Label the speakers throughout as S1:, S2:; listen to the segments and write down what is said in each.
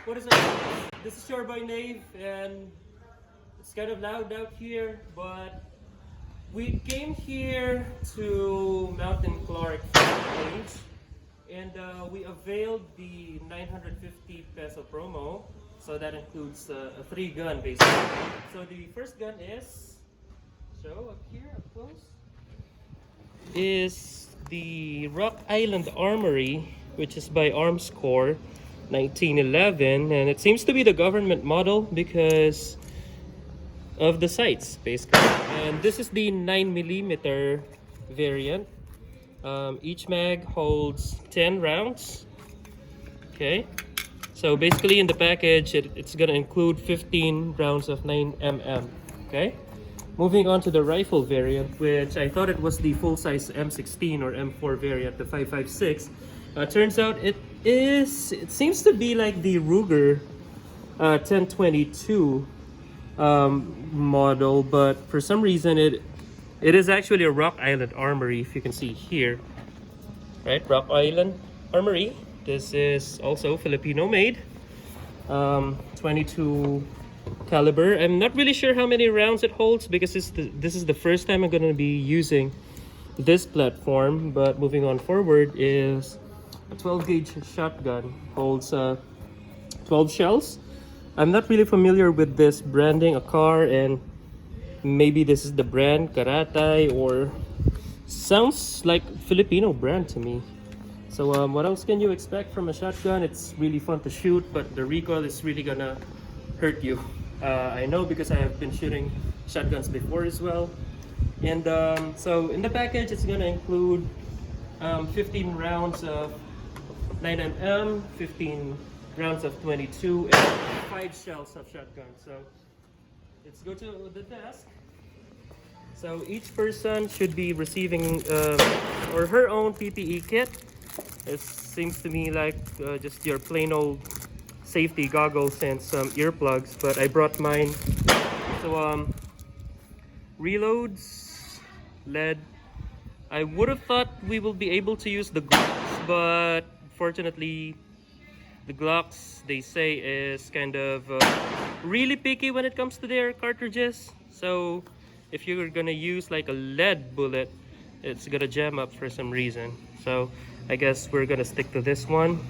S1: What is up? This is your boy Nave, and it's kind of loud out here, but we came here to Mountain Clark Range, and we availed the 950 peso promo, so that includes a 3-gun basically. So the first gun is, show up here up close, is the Rock Island Armory, which is by Armscore 1911, and it seems to be the government model because of the sights basically. And this is the 9mm variant. Each mag holds 10 rounds. Okay, so basically in the package it's gonna include 15 rounds of 9mm. Okay, moving on to the rifle variant, which I thought it was the full-size M16 or M4 variant, the 5.56. Turns out it seems to be like the Ruger 1022 model, but for some reason it is actually a Rock Island Armory, if you can see here, right? Rock Island Armory. This is also Filipino made, 22 caliber. I'm not really sure how many rounds it holds because this is the first time I'm gonna be using this platform. But moving on forward is a 12 gauge shotgun, holds 12 shells. I'm not really familiar with this branding a car, and maybe this is the brand Karatay, or sounds like Filipino brand to me. So what else can you expect from a shotgun? It's really fun to shoot, but the recoil is really gonna hurt you. I know because I have been shooting shotguns before as well. And so in the package it's gonna include 15 rounds of 9mm, 15 rounds of 22, and 5 shells of shotgun. So let's go to the desk. So each person should be receiving or her own PPE kit. It seems to me like just your plain old safety goggles and some earplugs, but I brought mine. So reloads, lead. I would have thought we will be able to use the Glocks, but fortunately the Glocks, they say, is kind of really picky when it comes to their cartridges. So if you're gonna use like a lead bullet, it's gonna jam up for some reason. So I guess we're gonna stick to this one.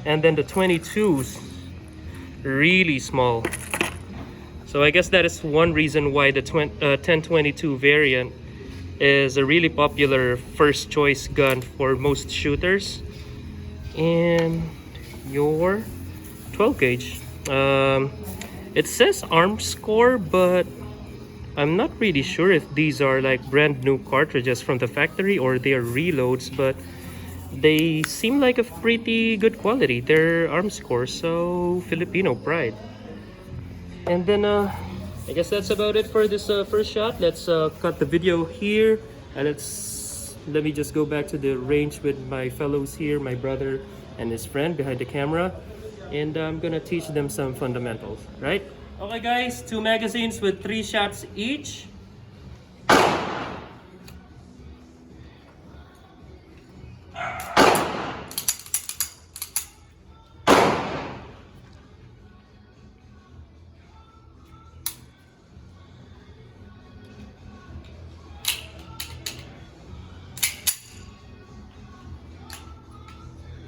S1: And then the 22s, really small. So I guess that is one reason why the 1022 variant is a really popular first choice gun for most shooters. And your 12 gauge. It says Armscore, but I'm not really sure if these are like brand new cartridges from the factory or they are reloads, but they seem like a pretty good quality. They're Armscore, so Filipino pride. And then I guess that's about it for this first shot. Let's cut the video here, and let me just go back to the range with my fellows here, my brother and his friend behind the camera, and I'm gonna teach them some fundamentals, right? Okay guys, 2 magazines with 3 shots each.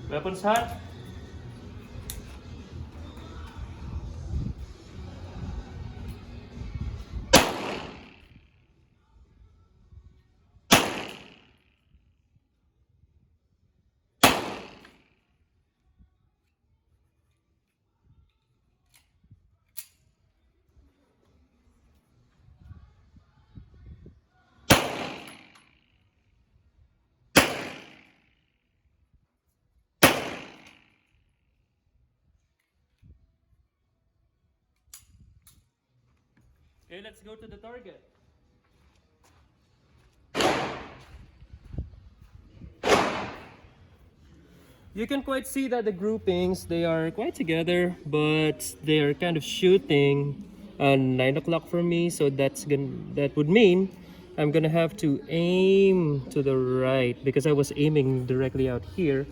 S1: Weapons hot. Okay, let's go to the target. You can quite see that the groupings, they are quite together, but they are kind of shooting 9 o'clock for me, so that would mean I'm gonna have to aim to the right because I was aiming directly out here,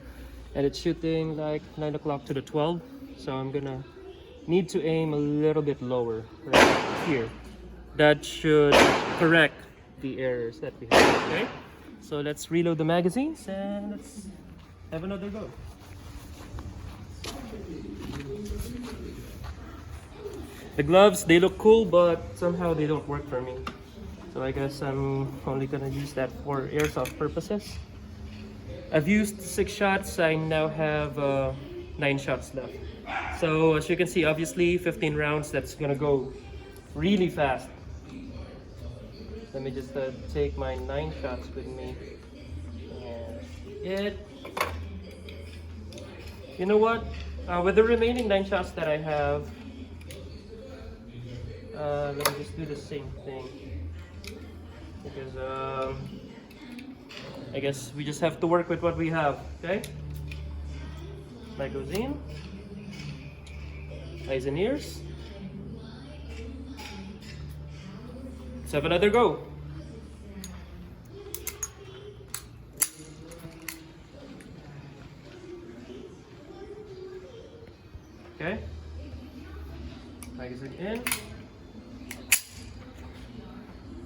S1: and it's shooting like 9 o'clock to the 12. So I'm gonna need to aim a little bit lower right here. That should correct the errors that we have. Okay, so let's reload the magazines and let's have another go. The gloves, they look cool, but somehow they don't work for me. So I guess I'm only gonna use that for airsoft purposes. I've used 6 shots, I now have 9 shots left. So as you can see, obviously 15 rounds, that's gonna go really fast. Let me just take my 9 shots with me. And you know what? With the remaining 9 shots that I have, let me just do the same thing. Because I guess we just have to work with what we have, okay? Magazine, eyes and ears. Let's have another go. Okay, magazine in.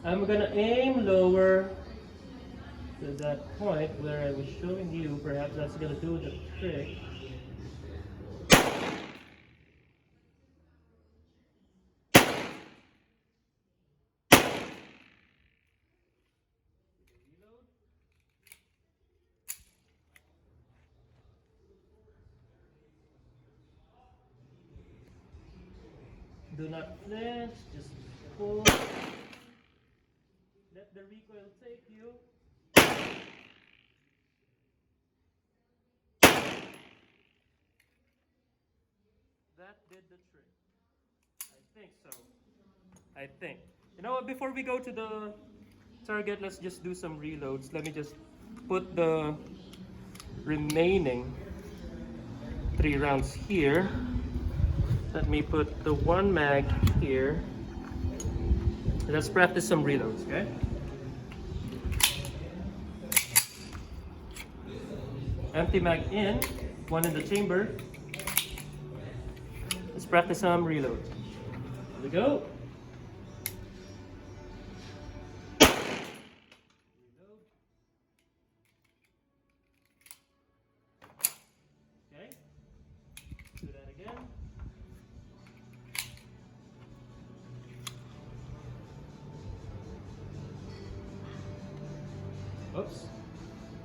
S1: I'm gonna aim lower to that point where I was showing you. Perhaps that's gonna do the trick. Do not flinch, just pull. Let the recoil take you. That did the trick. I think so. I think. You know what, before we go to the target, let's just do some reloads. Let me just put the remaining 3 rounds here. Let me put the 1 mag here. Let's practice some reloads, okay? Empty mag in, 1 in the chamber. Let's practice some reloads. Here we go. Reload. Okay. Do that again. Oops,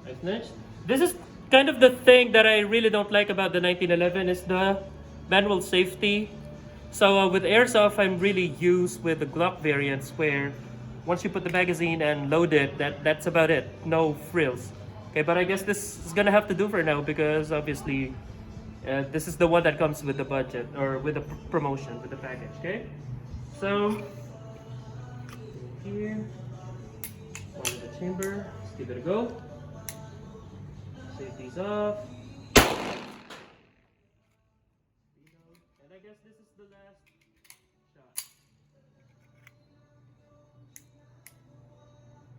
S1: I snitched. This is kind of the thing that I really don't like about the 1911 is the manual safety. So with airsoft, I'm really used with the Glock variants where once you put the magazine and load it, that's about it. No frills. Okay, but I guess this is gonna have to do for now because obviously this is the one that comes with the budget or with the promotion, with the package. Okay, so here, 1 in the chamber. Let's give it a go. Safety's off. And I guess this is the last shot.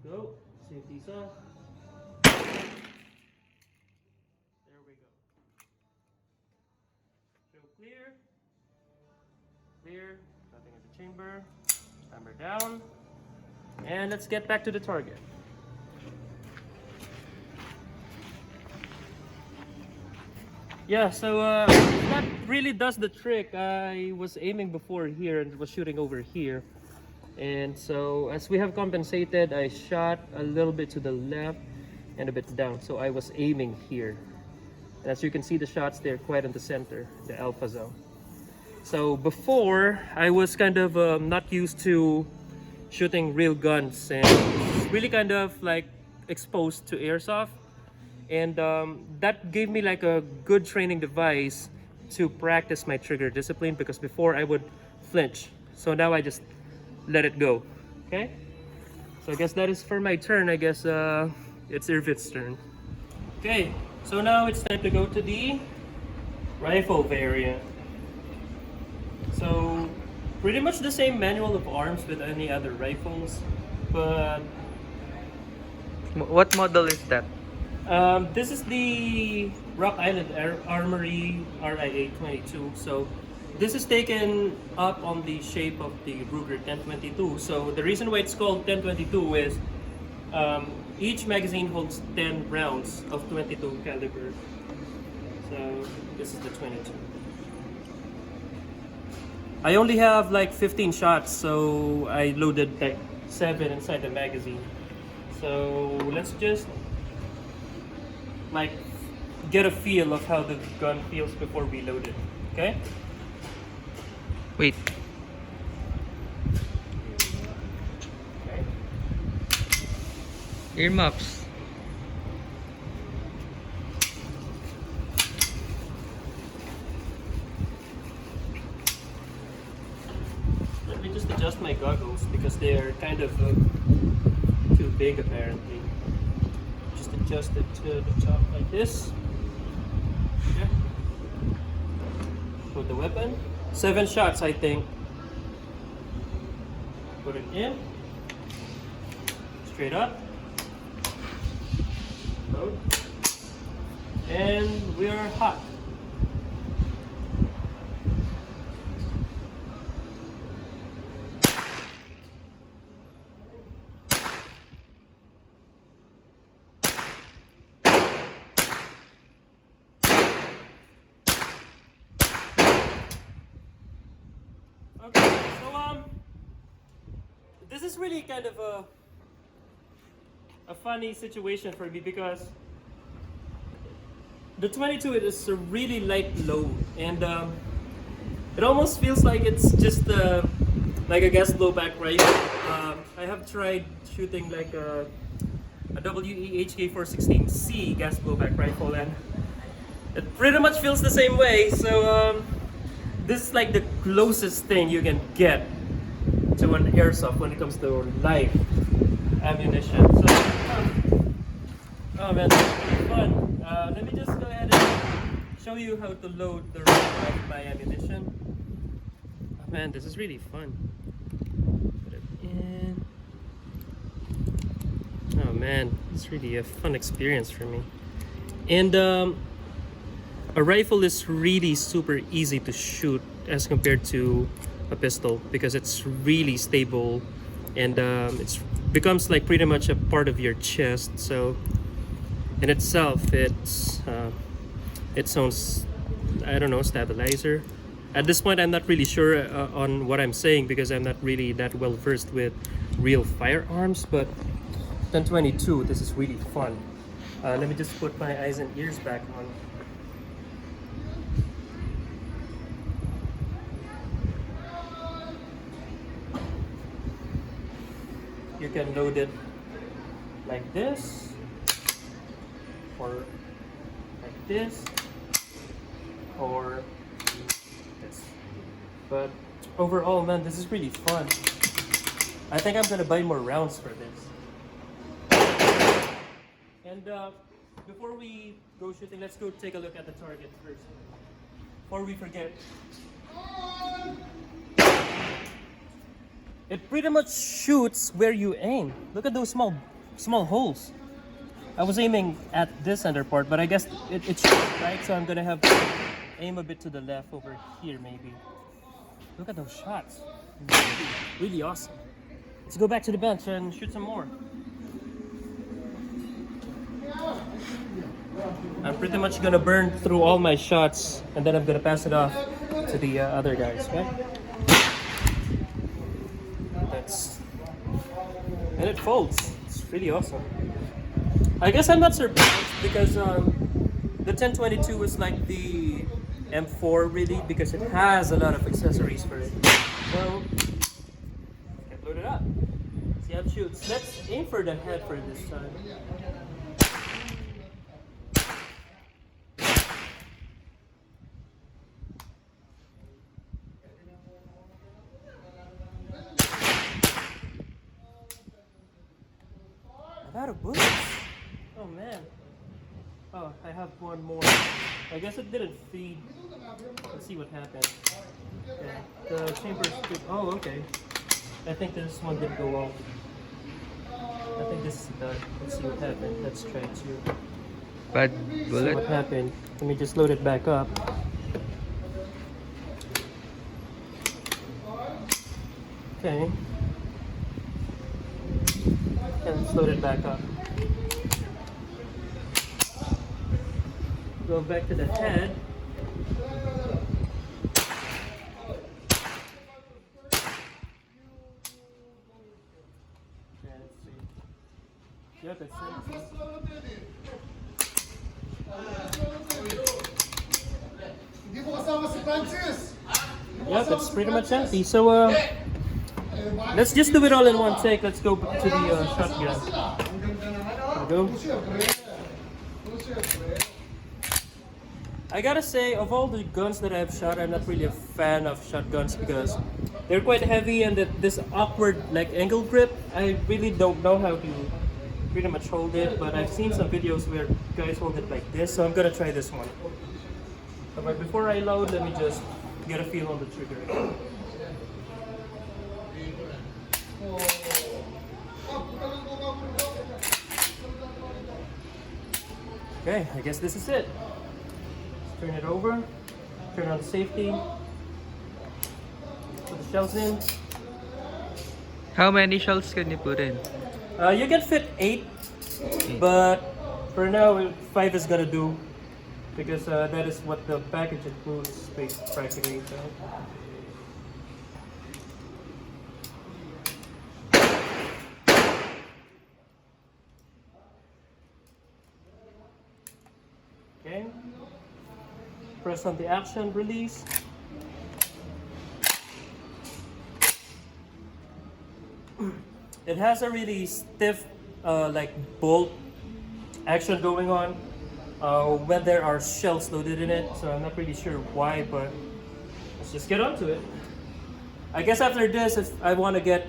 S1: Go. Safety's off. There we go. Show clear. Clear. Nothing in the chamber. Timer down. And let's get back to the target. Yeah, so that really does the trick. I was aiming before here and was shooting over here. And so as we have compensated, I shot a little bit to the left and a bit down. So I was aiming here. And as you can see, the shots there quite in the center, the alpha zone. So before, I was kind of not used to shooting real guns and really kind of like exposed to airsoft. And that gave me like a good training device to practice my trigger discipline because before I would flinch. So now I just let it go. Okay? So I guess that is for my turn. I guess it's Irvit's turn. Okay, so now it's time to go to the rifle variant. So pretty much the same manual of arms with any other rifles, but
S2: What model is that?
S1: this is the Rock Island Armory RIA 22. So this is taken up on the shape of the Ruger 1022. So the reason why it's called 1022 is each magazine holds 10 rounds of 22 caliber. So this is the 22. I only have like 15 shots, so I loaded like 7 inside the magazine. So let's just like get a feel of how the gun feels before we load it. Okay?
S2: Wait.
S1: Okay.
S2: Earmuffs.
S1: Let me just adjust my goggles because they are kind of too big apparently. Just adjust it to the top like this. Okay. Put the weapon. 7 shots, I think. Put it in. Straight up. Load. And we are hot. Okay, so this is really kind of a funny situation for me because the 22 is a really light load, and it almost feels like it's just like a gas blowback rifle. I have tried shooting like a WE HK416C gas blowback rifle, and it pretty much feels the same way. So this is like the closest thing you can get to an airsoft when it comes to live ammunition. So, oh man, this is really fun. Let me just go ahead and show you how to load the rest of my ammunition. Oh man, this is really fun. Put it in. Oh man, it's really a fun experience for me. And a rifle is really super easy to shoot as compared to a pistol because it's really stable, and it becomes like pretty much a part of your chest. So in itself, it's its own, I don't know, stabilizer. At this point, I'm not really sure on what I'm saying because I'm not really that well versed with real firearms, but 1022, this is really fun. Let me just put my eyes and ears back on. You can load it like this, or like this, or this. But overall, man, this is really fun. I think I'm gonna buy more rounds for this. And before we go shooting, let's go take a look at the target first. Before we forget. It pretty much shoots where you aim. Look at those small holes. I was aiming at this center part, but I guess it shoots, right? So I'm gonna have to aim a bit to the left over here maybe. Look at those shots. Really awesome. Let's go back to the bench and shoot some more. I'm pretty much gonna burn through all my shots and then I'm gonna pass it off to the other guys, right? And it folds. It's really awesome. I guess I'm not surprised because the 1022 is like the M4 really because it has a lot of accessories for it. So get loaded up. See how it shoots. Let's aim for the head for this time. I'm out of bullets. Oh man. Oh, I have one more. I guess it didn't feed. Let's see what happened. Okay. The chamber's good. Oh, okay. I think this one didn't go off. I think this is done. Let's see what happened. Let's try to
S2: Bad
S1: So
S2: bullet.
S1: what happened? Let me just load it back up. Okay. And let's load it back up. Go back to the head. Okay, let's see. Yep, it's
S3: Hindi mo kasama si Francis!
S1: Yep, it's pretty much empty. So let's just do it all in one take. Let's go to the shotgun. There we go. I gotta say, of all the guns that I've shot, I'm not really a fan of shotguns because they're quite heavy and this awkward like angle grip. I really don't know how to pretty much hold it, but I've seen some videos where guys hold it like this, so I'm gonna try this one. But before I load, let me just get a feel on the trigger. Okay, I guess this is it. Turn it over, turn on the safety, put the shells in.
S2: How many shells can you put in?
S1: You can fit 8, but for now 5 is gonna do because that is what the package includes practically. So. Okay. Press on the action, release. It has a really stiff, like bolt action going on when there are shells loaded in it. So I'm not really sure why, but let's just get onto it. I guess after this, if I want to get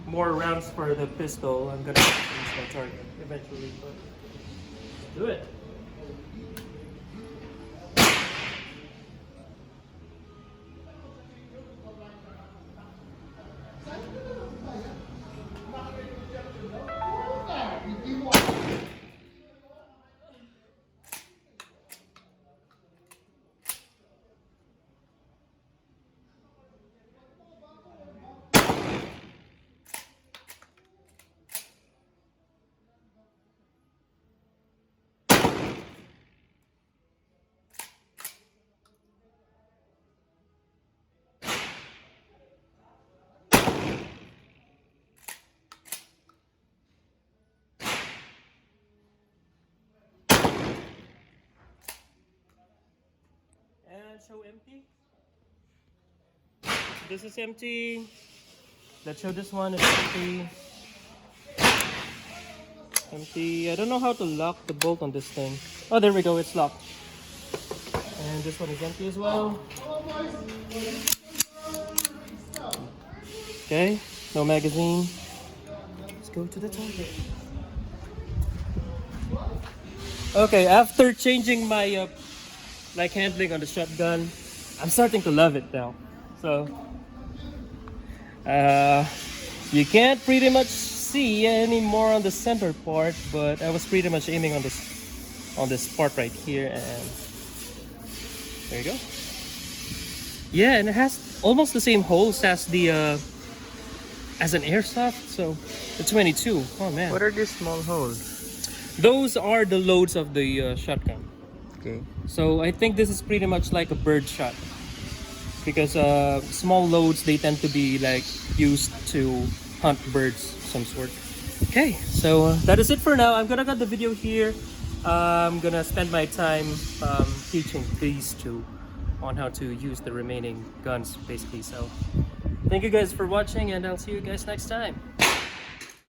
S1: more rounds for the pistol, I'm gonna change my target eventually. But let's do it. And show empty. This is empty. Let's show this one. It's empty. Empty. I don't know how to lock the bolt on this thing. Oh, there we go. It's locked. And this one is empty as well. Okay. No magazine. Let's go to the target. Okay. After changing my like handling on the shotgun, I'm starting to love it now. So you can't pretty much see anymore on the center part, but I was pretty much aiming on this part right here, and there you go. Yeah, and it has almost the same holes as the as an airsoft. So the 22. Oh man.
S2: What are these small holes?
S1: Those are the loads of the shotgun.
S2: Okay.
S1: So I think this is pretty much like a bird shot because small loads, they tend to be like used to hunt birds some sort. Okay, so that is it for now. I'm gonna cut the video here. I'm gonna spend my time teaching these two on how to use the remaining guns basically. So thank you guys for watching, and I'll see you guys next time.